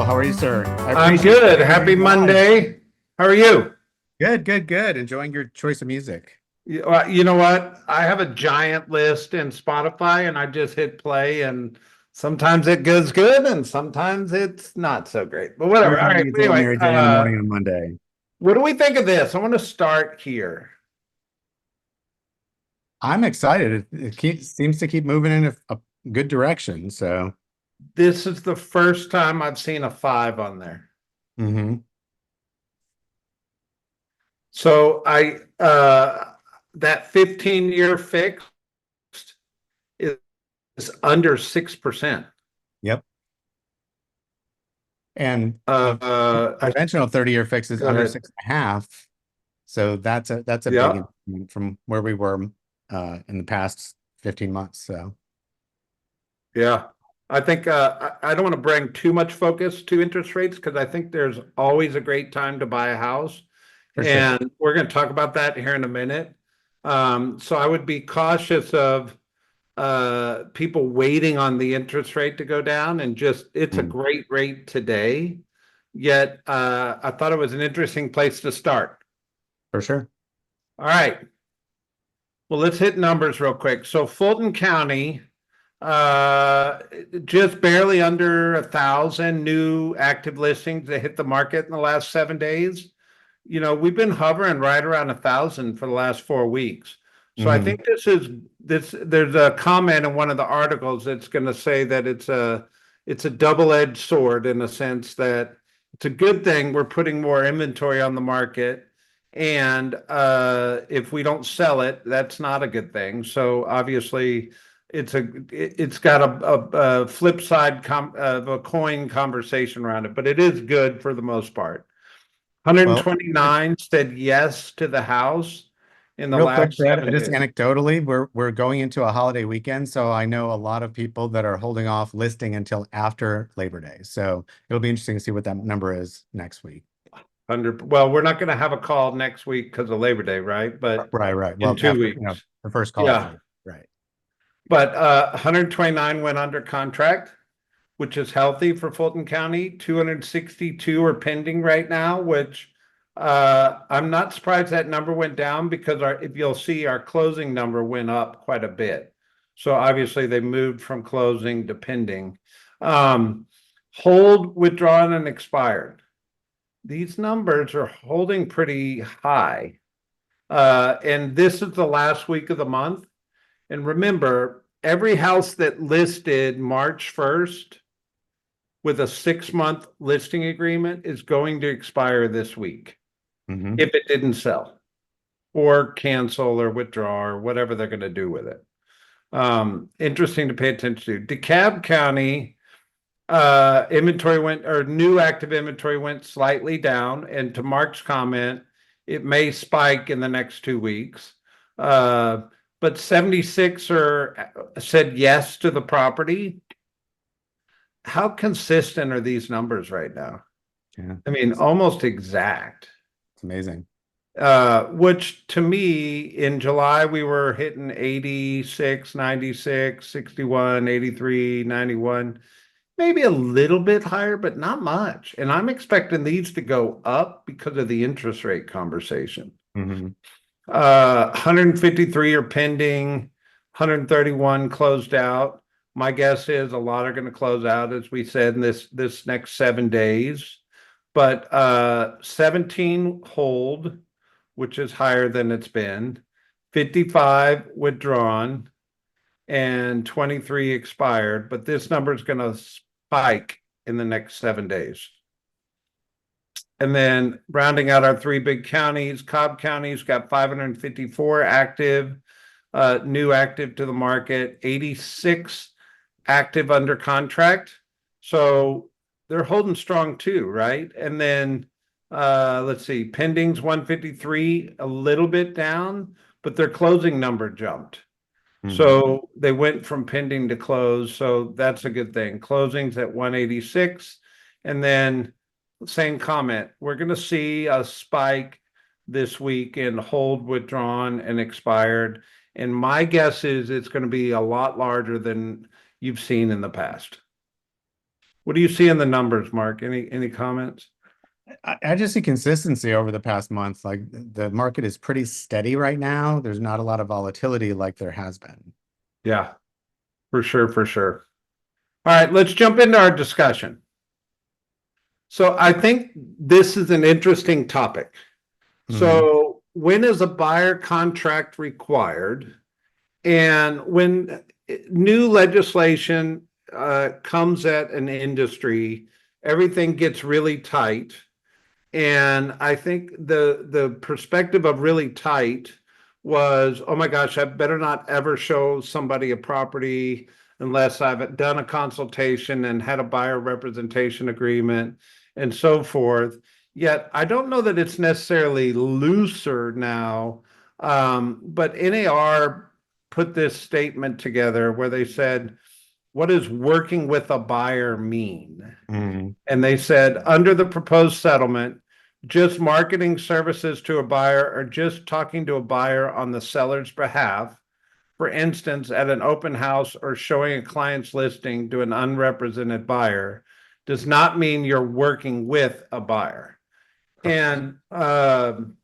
How are you, sir? I I'm appreciate good. you joining Happy me live. Monday. How are you? Good, good, good. Enjoying your choice of music. You know what? I have a giant list in Spotify and I just hit play and sometimes it goes good and sometimes it's not so great. But whatever. All Everybody right. needs a little Anyway, Mary J in the morning on Monday. what do we think of this? I want to start here. I'm excited. Seems to keep moving in a good direction. So, This is the first time I've seen a five on there. mhm. So that 15-year fixed is under 6%. Yep. And the Uh, conventional 30-year fix is Go under ahead. 6.5. So that's a big Yeah. improvement from where we were in the past 15 months. So, Yeah. I think I don't want to bring too much focus to interest rates because I think there's always a great time to buy a house. for sure. And we're going to talk about that here in a minute. So I would be cautious of people waiting on the interest rate to go down and just it's a Mm, great rate today. Yet I thought it was an interesting place to start. for sure. All right. Well, let's hit numbers real quick. So Fulton County, uh, just barely under 1,000 new active listings that hit the market in the last 7 days. We've been hovering right around 1,000 for the last 4 weeks. So I Hmm. think this. There's a comment in one of the articles that's going to say that it's a double-edged sword in a sense that it's a good thing we're putting more inventory on the market, and if we don't sell it, that's not a good thing. So obviously, it's got a flip side of a coin conversation around it, but it is good for the most part. Well, 129 said yes to the house in the real quick, last Brad, 7 just days. anecdotally, we're going into a holiday weekend, so I know a lot of people that are holding off listing until after Labor Day. So it'll be interesting to see what that number is next week. Well, we're not going to have a call next week because of Labor Day, right? But Right, right. in Well, two after, weeks. the first call is Yeah. Labor, right. But 129 went under contract, which is healthy for Fulton County. 262 are pending right now, which I'm not surprised that number went down because if you'll see, our closing number went up quite a bit. So obviously they moved from closing to pending. Um, Hold, withdrawn, and expired. These numbers are holding pretty high. And this is the last week of the month. And remember, every house that listed March 1st with a 6-month listing agreement is going to expire this week Hmm. if it didn't sell or cancel or withdraw or whatever they're going to do with it. Interesting to pay attention to. DeKalb County inventory went or new active inventory went slightly down. And to Mark's comment, it may spike in the next 2 weeks. But 76 said yes to the property. How consistent are these numbers right now? Yeah, I mean, almost exact. it's amazing. Which to me in July we were hitting 86, 96, 61, 83, 91, maybe a little bit higher, but not much. And I'm expecting these to go up because of the interest rate conversation. Hmm. 153 are pending, 131 closed out. My guess is a lot are going to close out, as we said, in this next 7 days. But 17 hold, which is higher than it's been, 55 withdrawn, and 23 expired. But this number is going to spike in the next 7 days. And then rounding out our three big counties, Cobb County's got 554 active, new active to the market, 86 active under contract. So they're holding strong too, right? And then let's see, pendings 153, a little bit down, but their closing number jumped. Hmm. So they went from pending to close. So that's a good thing. Closings at 186. And then same comment. We're going to see a spike this week in hold, withdrawn, and expired. And my guess is it's going to be a lot larger than you've seen in the past. What do you see in the numbers, Mark? Any comments? I just see consistency over the past month. Like the market is pretty steady right now. There's not a lot of volatility like there has been. Yeah, for sure, for sure. All right, let's jump into our discussion. So I think this is an interesting topic. Hmm. So when is a buyer contract required? And when new legislation comes at an industry, everything gets really tight. And I think the perspective of really tight was, oh my gosh, I better not ever show somebody a property unless I've done a consultation and had a buyer representation agreement and so forth. Yet I don't know that it's necessarily looser now. But NAR put this statement together where they said, what does working with a buyer mean? Hmm. And they said, under the proposed settlement, just marketing services to a buyer or just talking to a buyer on the seller's behalf, for instance, at an open house or showing a client's listing to an unrepresented buyer, does not mean you're working with a buyer. Correct. And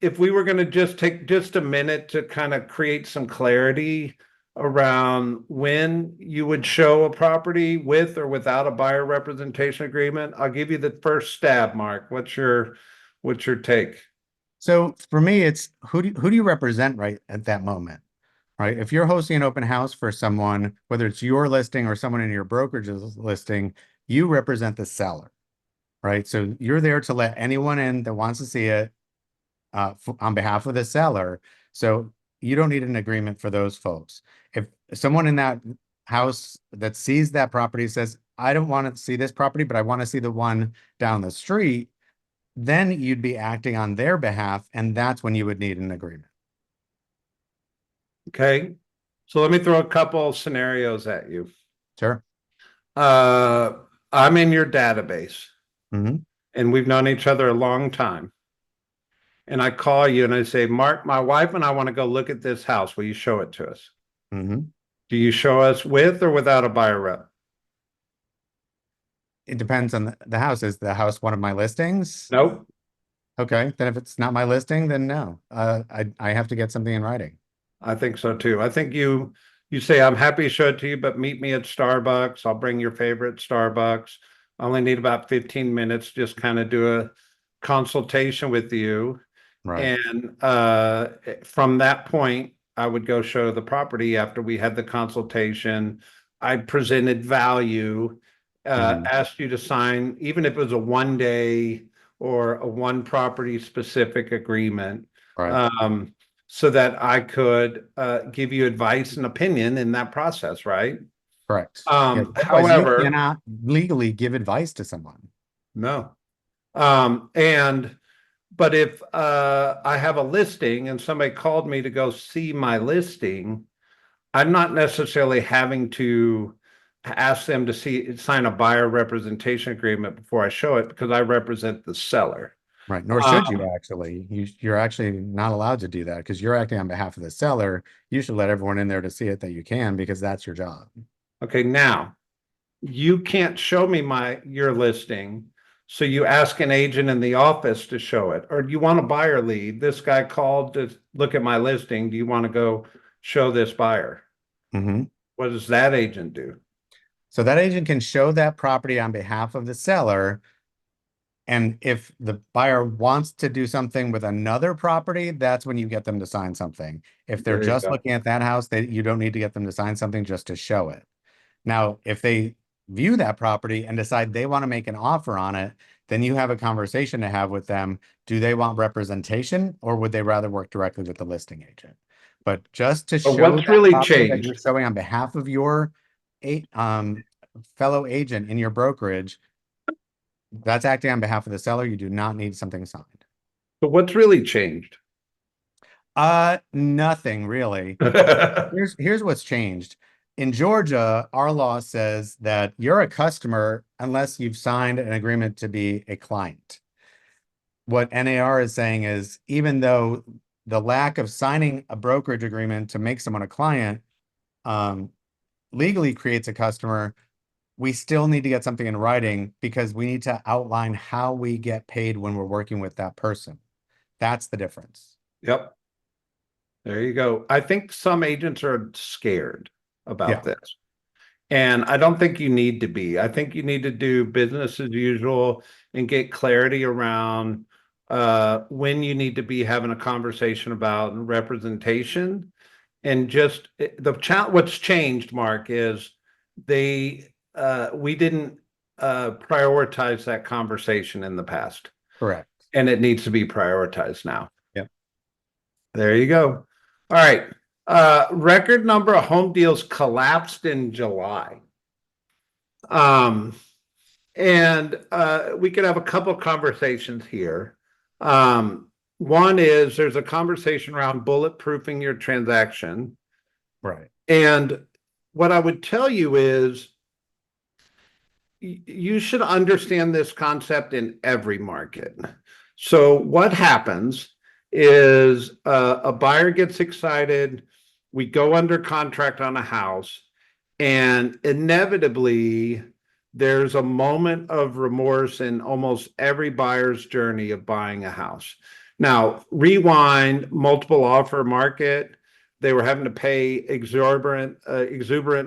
if we were going to just take just a minute to kind of create some clarity around when you would show a property with or without a buyer representation agreement, I'll give you the first stab, Mark. What's your take? So for me, it's who do you represent right at that moment, right? If you're hosting an open house for someone, whether it's your listing or someone in your brokerage's listing, you represent the seller, right? So you're there to let anyone in that wants to see it on behalf of the seller. So you don't need an agreement for those folks. If someone in that house that sees that property says, I don't want to see this property, but I want to see the one down the street, then you'd be acting on their behalf, and that's when you would need an agreement. Okay. So let me throw a couple of scenarios at you. Sure. Uh, I'm in your database Hmm. and we've known each other a long time. And I call you and I say, Mark, my wife and I want to go look at this house. Will you show it to us? Hmm. Do you show us with or without a buyer rep? It depends on the house. Is the house one of my listings? Nope. Okay, then if it's not my listing, then no. I have to get something in writing. I think so too. I think you say I'm happy to show it to you, but meet me at Starbucks. I'll bring your favorite Starbucks. I only need about 15 minutes, just kind of do a consultation with you. Right. And from that point, I would go show the property after we had the consultation. I presented value, Hmm. asked you to sign, even if it was a 1 day or a one property specific agreement. Right. Um, so that I could give you advice and opinion in that process, right? Correct. Yeah. Otherwise, you However, cannot legally give advice to someone. no. And but if I have a listing and somebody called me to go see my listing, I'm not necessarily having to ask them to sign a buyer representation agreement before I show it because I represent the seller. Right. Nor should you Um, actually. You're actually not allowed to do that because you're acting on behalf of the seller. You should let everyone in there to see it that you can because that's your job. okay, now you can't show me your listing. So you ask an agent in the office to show it, or do you want a buyer lead? This guy called to look at my listing. Do you want to go show this buyer? Hmm. What does that agent do? So that agent can show that property on behalf of the seller. And if the buyer wants to do something with another property, that's when you get them to sign something. If they're There you just go. looking at that house, you don't need to get them to sign something just to show it. Now, if they view that property and decide they want to make an offer on it, then you have a conversation to have with them. Do they want representation or would they rather work directly with the listing agent? But just to But show what's that really property that you're changed? showing on behalf of your fellow agent in your brokerage, that's acting on behalf of the seller. You do not need something signed. But what's really changed? Nothing really. Okay. Here's what's changed. In Georgia, our law says that you're a customer unless you've signed an agreement to be a client. What NAR is saying is even though the lack of signing a brokerage agreement to make someone a client um, legally creates a customer, we still need to get something in writing because we need to outline how we get paid when we're working with that person. That's the difference. Yep. There you go. I think some agents are scared about Yeah, this. And I don't think you need to be. I think you need to do business as usual and get clarity around when you need to be having a conversation about representation. And just what's changed, Mark, is we didn't prioritize that conversation in the past, correct. and it needs to be prioritized now. Yep. There you go. All right. Record number of home deals collapsed in July. Um, and we could have a couple conversations here. One is there's a conversation around bulletproofing your transaction. Right. And what I would tell you is you should understand this concept in every market. So what happens is a buyer gets excited, we go under contract on a house, and inevitably there's a moment of remorse in almost every buyer's journey of buying a house. Now, rewind multiple offer market, they were having to pay exuberant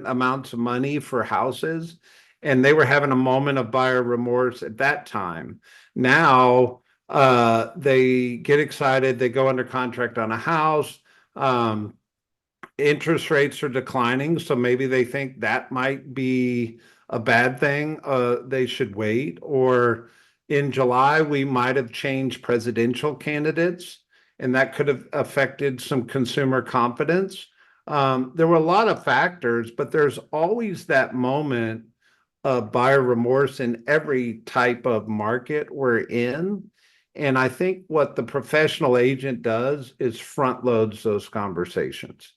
amounts of money for houses, and they were having a moment of buyer remorse at that time. Now, they get excited, they go under contract on a house. Interest rates are declining, so maybe they think that might be a bad thing. They should wait. Or in July, we might have changed presidential candidates, and that could have affected some consumer confidence. There were a lot of factors, but there's always that moment of buyer remorse in every type of market we're in. And I think what the professional agent does is front loads those conversations.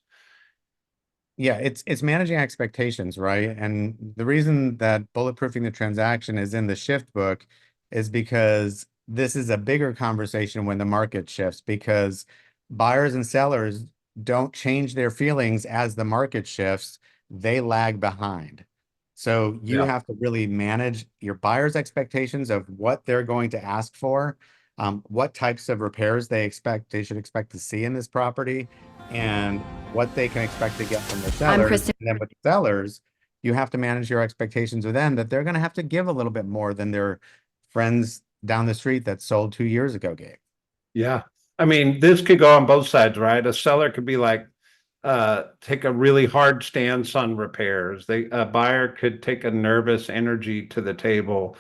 Yeah, it's managing expectations, right? And the reason that bulletproofing the transaction is in the shift book is because this is a bigger conversation when the market shifts because buyers and sellers don't change their feelings as the market shifts, they lag behind. So you Yeah. have to really manage your buyers' expectations of what they're going to ask for, what types of repairs they should expect to see in this property, and what they can expect to get from the I'm sellers. Kristen. And then with the sellers, you have to manage your expectations with them that they're going to have to give a little bit more than their friends down the street that sold 2 years ago gave. Yeah. I mean, this could go on both sides, right? A seller could be like, take a really hard stance on repairs. A buyer could take a nervous energy to the table.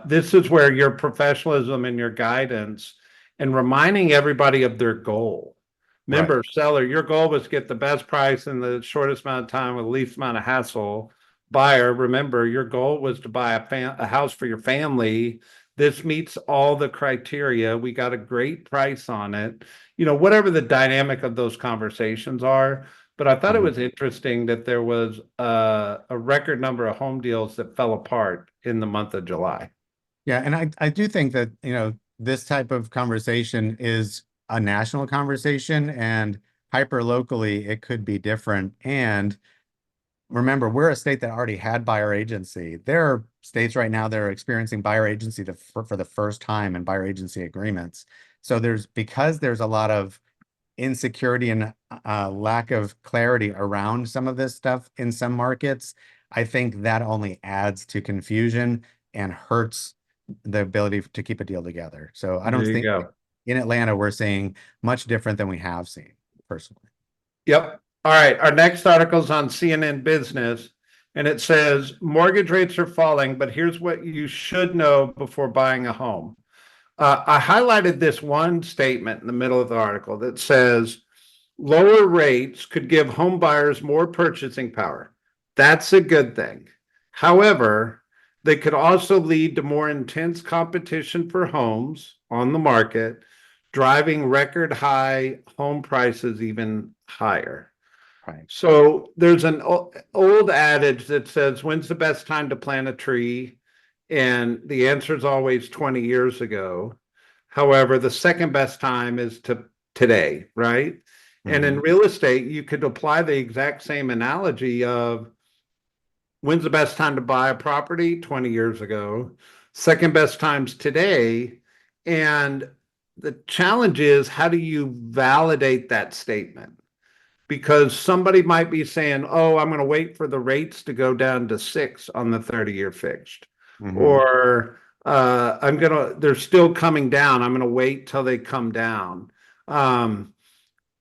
This is where your professionalism and your guidance and reminding everybody of their goal. Right. Remember, seller, your goal was to get the best price in the shortest amount of time with the least amount of hassle. Buyer, remember, your goal was to buy a house for your family. This meets all the criteria. We got a great price on it. Whatever the dynamic of those conversations are. But I thought it Mhm. was interesting that there was a record number of home deals that fell apart in the month of July. Yeah, and I do think that, this type of conversation is a national conversation and hyper locally it could be different. And remember, we're a state that already had buyer agency. There are states right now that are experiencing buyer agency for the first time and buyer agency agreements. So because there's a lot of insecurity and lack of clarity around some of this stuff in some markets, I think that only adds to confusion and hurts the ability to keep a deal together. So I There don't you think go. in Atlanta we're seeing much different than we have seen personally. Yep. All right. Our next article is on CNN Business, and it says mortgage rates are falling, but here's what you should know before buying a home. I highlighted this one statement in the middle of the article that says lower rates could give home buyers more purchasing power. That's a good thing. However, they could also lead to more intense competition for homes on the market, driving record high home prices even higher. Right. So there's an old adage that says, when's the best time to plant a tree? And the answer is always 20 years ago. However, the second best time is to today, right? And in Mhm. real estate, you could apply the exact same analogy of When's the best time to buy a property? 20 years ago. Second best times today. And the challenge is, how do you validate that statement? Because somebody might be saying, oh, I'm going to wait for the rates to go down to 6 on the 30-year fixed. Hmm. Or they're still coming down. I'm going to wait till they come down. Um,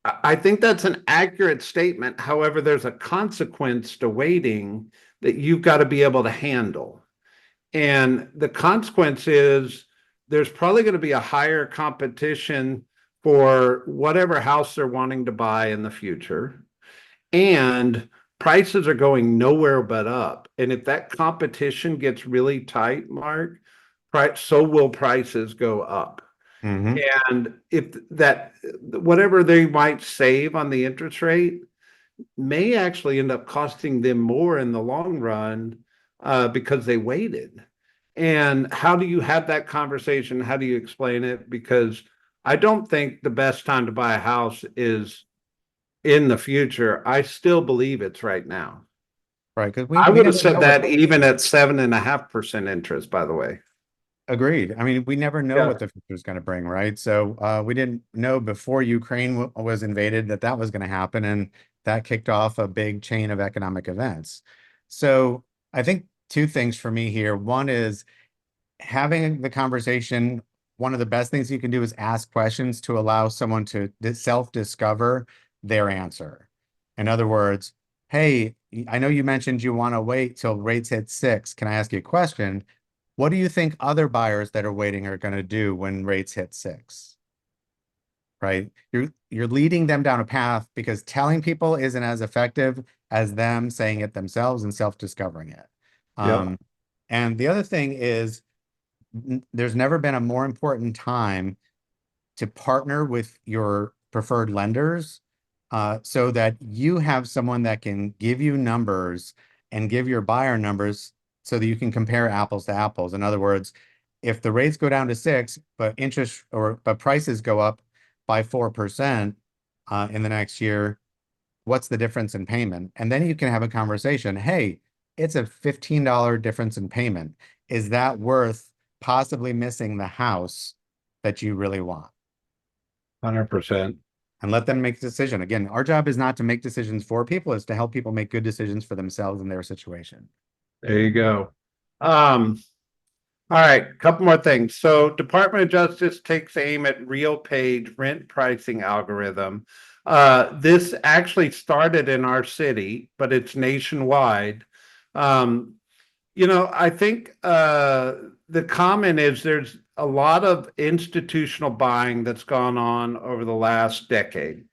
I think that's an accurate statement. However, there's a consequence to waiting that you've got to be able to handle. And the consequence is there's probably going to be a higher competition for whatever house they're wanting to buy in the future. And prices are going nowhere but up. And if that competition gets really tight, Mark, so will prices go up. Hmm. And if that, whatever they might save on the interest rate may actually end up costing them more in the long run because they waited. And how do you have that conversation? How do you explain it? Because I don't think the best time to buy a house is in the future. I still believe it's right now. Right. Because I we would have never said know what. that even at 7.5% interest, by the way. Agreed. I mean, we never know Yeah. what the future is going to bring, right? So we didn't know before Ukraine was invaded that that was going to happen, and that kicked off a big chain of economic events. So I think two things for me here. One is having the conversation. One of the best things you can do is ask questions to allow someone to self-discover their answer. In other words, hey, I know you mentioned you want to wait till rates hit 6. Can I ask you a question? What do you think other buyers that are waiting are going to do when rates hit 6? Right? You're leading them down a path because telling people isn't as effective as them saying it themselves and self-discovering it. Yep. Um, and the other thing is there's never been a more important time to partner with your preferred lenders so that you have someone that can give you numbers and give your buyer numbers so that you can compare apples to apples. In other words, if the rates go down to 6, but prices go up by 4% in the next year, what's the difference in payment? And then you can have a conversation. Hey, it's a $15 difference in payment. Is that worth possibly missing the house that you really want? 100%. And let them make a decision. Again, our job is not to make decisions for people, it's to help people make good decisions for themselves and their situation. There you go. Um, All right, a couple more things. So Department of Justice takes aim at real page rent pricing algorithm. This actually started in our city, but it's nationwide. Um, I think the comment is there's a lot of institutional buying that's gone on over the last decade.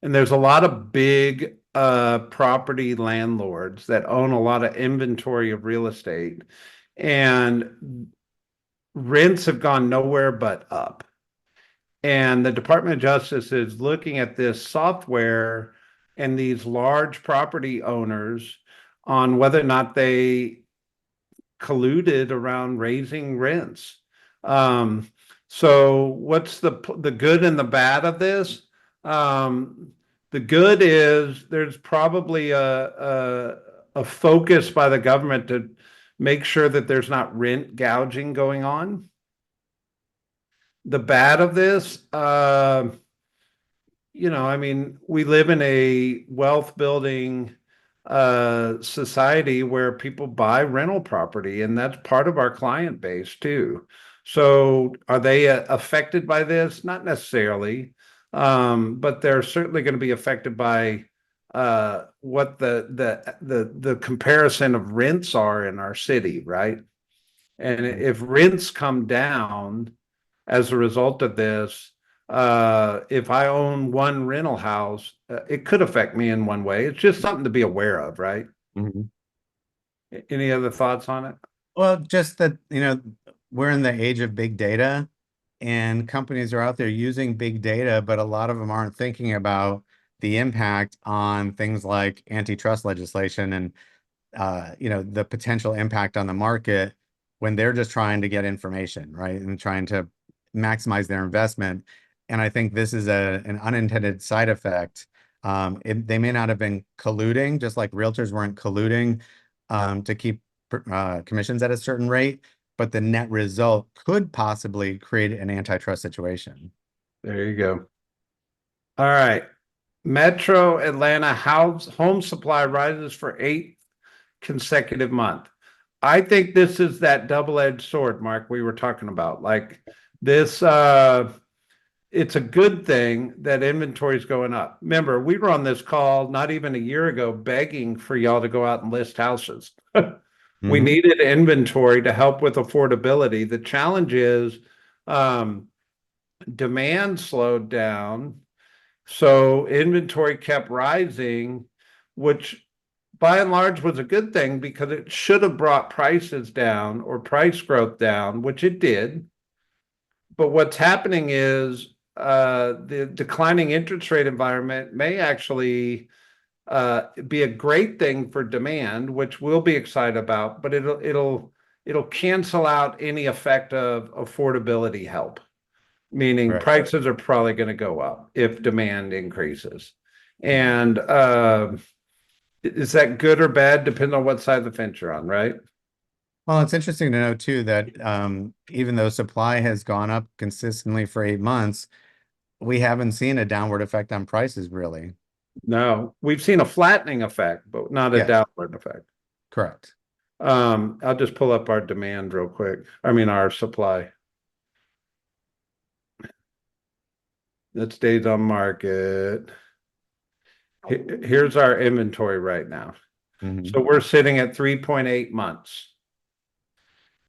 And there's a lot of big property landlords that own a lot of inventory of real estate. And rents have gone nowhere but up. And the Department of Justice is looking at this software and these large property owners on whether or not they colluded around raising rents. Um, so what's the good and the bad of this? Um, the good is there's probably a focus by the government to make sure that there's not rent gouging going on. The bad of this, I mean, we live in a wealth building society where people buy rental property, and that's part of our client base too. So are they affected by this? Not necessarily, but they're certainly going to be affected by what the comparison of rents are in our city, right? And if rents come down as a result of this, if I own one rental house, it could affect me in one way. It's just something to be aware of, right? Mhm. Any other thoughts on it? Well, just that, we're in the age of big data and companies are out there using big data, but a lot of them aren't thinking about the impact on things like antitrust legislation and the potential impact on the market when they're just trying to get information, right? And trying to maximize their investment. And I think this is an unintended side effect They may not have been colluding, just like realtors weren't colluding to keep commissions at a certain rate, but the net result could possibly create an antitrust situation. There you go. All right. Metro Atlanta house home supply rises for eighth consecutive month. I think this is that double-edged sword, Mark, we were talking about. Like this, it's a good thing that inventory is going up. Remember, we were on this call not even a year ago begging for y'all to go out and list houses. We Hmm. needed inventory to help with affordability. The challenge is um, demand slowed down, so inventory kept rising, which by and large was a good thing because it should have brought prices down or price growth down, which it did. But what's happening is the declining interest rate environment may actually be a great thing for demand, which we'll be excited about, but it'll cancel out any effect of affordability help, meaning Right. prices are probably going to go up if demand increases. Right. And is that good or bad? Depends on what side of the fence you're on, right? Well, it's interesting to know too that even though supply has gone up consistently for 8 months, we haven't seen a downward effect on prices really. No, we've seen a flattening effect, but not a Yes, downward effect. correct. I'll just pull up our demand real quick. I mean, our supply. That's days on market. Here's our inventory right now. Hmm. So we're sitting at 3.8 months.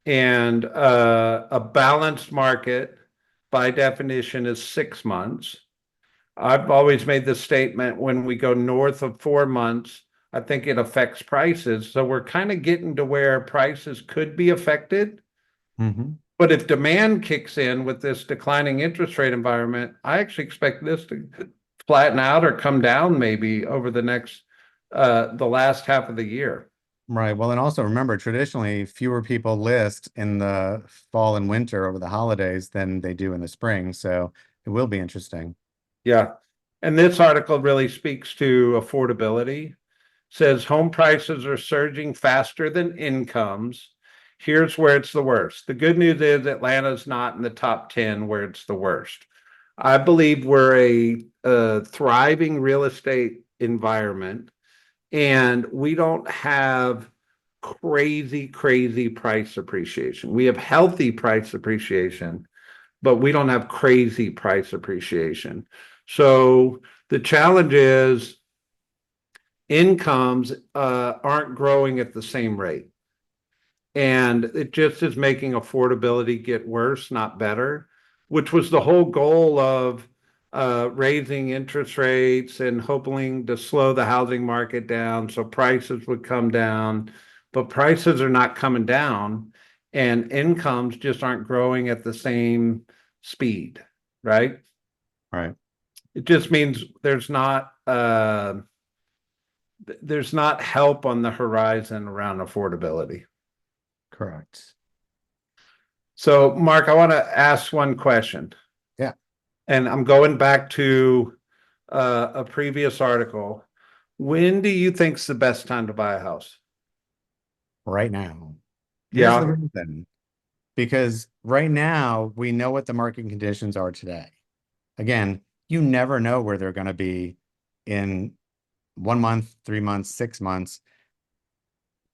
And a balanced market by definition is 6 months. I've always made the statement when we go north of 4 months, I think it affects prices. So we're kind of getting to where prices could be affected. Hmm. But if demand kicks in with this declining interest rate environment, I actually expect this to flatten out or come down maybe over the last half of the year. Right. Well, and also remember, traditionally, fewer people list in the fall and winter over the holidays than they do in the spring. So it will be interesting. Yeah. And this article really speaks to affordability. Says home prices are surging faster than incomes. Here's where it's the worst. The good news is Atlanta's not in the top 10 where it's the worst. I believe we're a thriving real estate environment, and we don't have crazy price appreciation. We have healthy price appreciation, but we don't have crazy price appreciation. So the challenge is incomes aren't growing at the same rate. And it just is making affordability get worse, not better, which was the whole goal of raising interest rates and hoping to slow the housing market down so prices would come down. But prices are not coming down, and incomes just aren't growing at the same speed, right? Right. It just means there's not help on the horizon around affordability. Correct. So, Mark, I want to ask one question, Yeah. and I'm going back to a previous article. When do you think's the best time to buy a house? Right now. Here's the Yeah, reason. Because right now we know what the market conditions are today. Again, you never know where they're going to be in 1 month, 3 months, 6 months.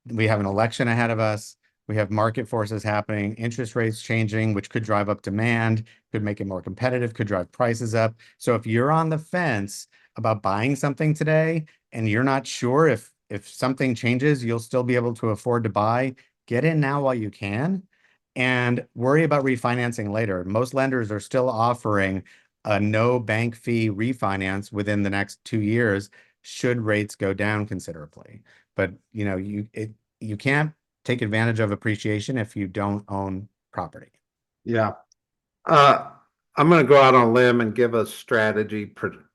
We have an election ahead of us. We have market forces happening, interest rates changing, which could drive up demand, could make it more competitive, could drive prices up. So if you're on the fence about buying something today and you're not sure if something changes, you'll still be able to afford to buy, get in now while you can and worry about refinancing later. Most lenders are still offering a no bank fee refinance within the next 2 years should rates go down considerably. But you can't take advantage of appreciation if you don't own property. yeah. Uh, I'm going to go out on a limb and give a strategy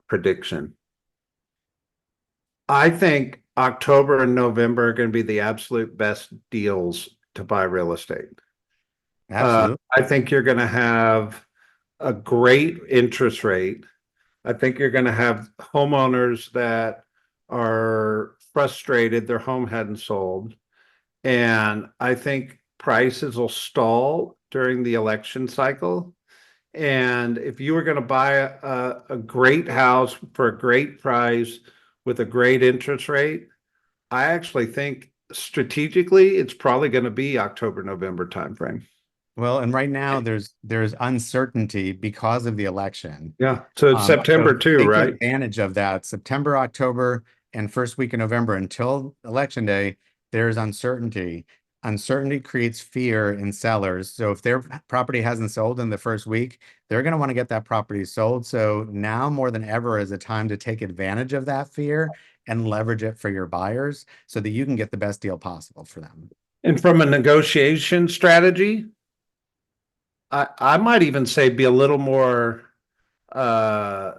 prediction. I think October and November are going to be the absolute best deals to buy real estate. Absolutely. I think you're going to have a great interest rate. I think you're gonna have homeowners that are frustrated, their home hadn't sold. And I think prices will stall during the election cycle. And if you were gonna buy a great house for a great price with a great interest rate, I actually think strategically, it's probably gonna be October, November timeframe. Well, and right now there's uncertainty because of the election. Yeah, so it's So September too, take right? advantage of that. September, October, and first week of November until election day, there's uncertainty. Uncertainty creates fear in sellers. So if their property hasn't sold in the first week, they're going to want to get that property sold. So now more than ever is a time to take advantage of that fear and leverage it for your buyers so that you can get the best deal possible for them. And from a negotiation strategy, I might even say be a little more uh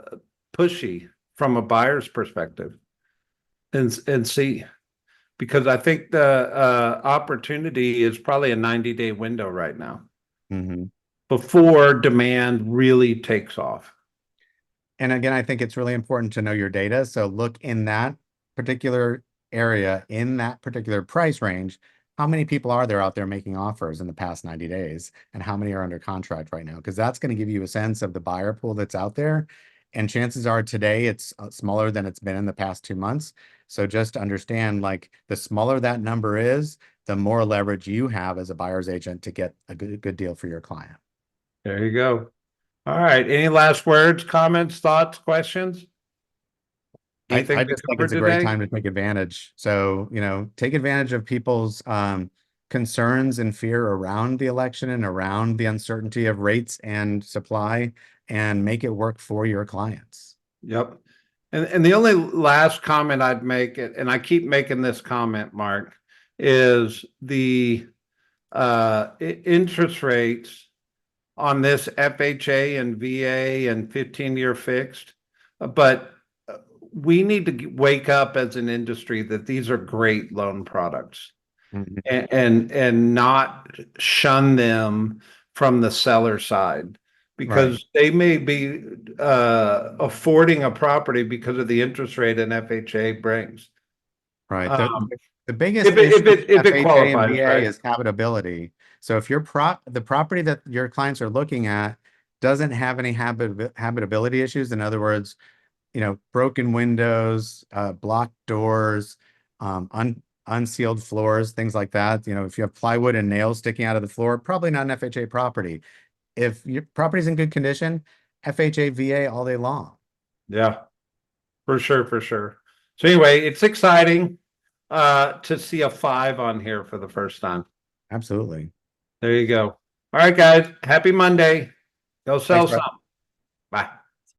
pushy from a buyer's perspective and see, because I think the opportunity is probably a 90-day window right now Mhm. before demand really takes off. And again, I think it's really important to know your data. So look in that particular area, in that particular price range, how many people are there out there making offers in the past 90 days? And how many are under contract right now? Because that's going to give you a sense of the buyer pool that's out there. And chances are today it's smaller than it's been in the past 2 months. So just understand, like, the smaller that number is, the more leverage you have as a buyer's agent to get a good deal for your client. There you go. All right. Any last words, comments, thoughts, questions? I Anything we just think covered it's a great today? time to take advantage. So, take advantage of people's concerns and fear around the election and around the uncertainty of rates and supply and make it work for your clients. Yep. And the only last comment I'd make, and I keep making this comment, Mark, is the interest rates on this FHA and VA and 15-year fixed. But we need to wake up as an industry that these are great loan products Mhm. and not shun them from the seller side, Right, because they may be affording a property because of the interest rate an FHA brings. right. Um, The biggest issue with if it FHA and qualifies, VA right? is habitability. So if the property that your clients are looking at doesn't have any habitability issues, in other words, broken windows, blocked doors, unsealed floors, things like that. If you have plywood and nails sticking out of the floor, probably not an FHA property. If your property's in good condition, FHA, VA all day long. Yeah, for sure, for sure. So anyway, it's exciting to see a 5 on here for the first time. Absolutely. There you go. All right, guys. Happy Monday. Go Thanks, sell bro. some. Bye.